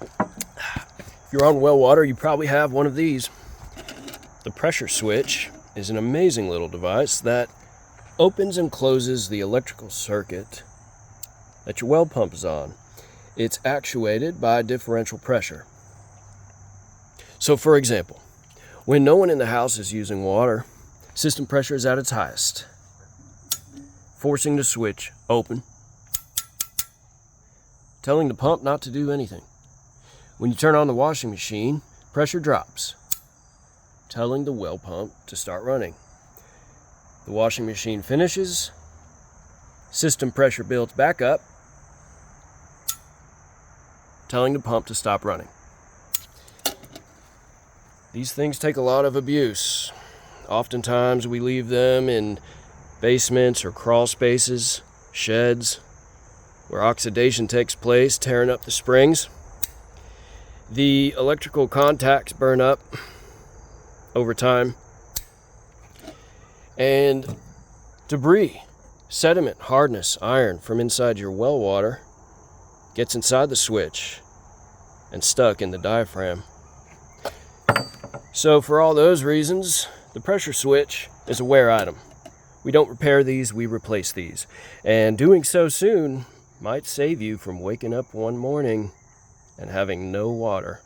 If you're on well water, you probably have one of these. The pressure switch is an amazing little device that opens and closes the electrical circuit that your well pump is on. It's actuated by differential pressure. So for example, when no one in the house is using water, system pressure is at its highest, forcing the switch open, telling the pump not to do anything. When you turn on the washing machine, pressure drops, telling the well pump to start running. The washing machine finishes, system pressure builds back up, telling the pump to stop running. These things take a lot of abuse. Oftentimes we leave them in basements or crawl spaces, sheds, where oxidation takes place, tearing up the springs. The electrical contacts burn up over time, and debris, sediment, hardness, iron from inside your well water gets inside the switch and stuck in the diaphragm. So for all those reasons, the pressure switch is a wear item. We don't repair these, we replace these. And doing so soon might save you from waking up one morning and having no water.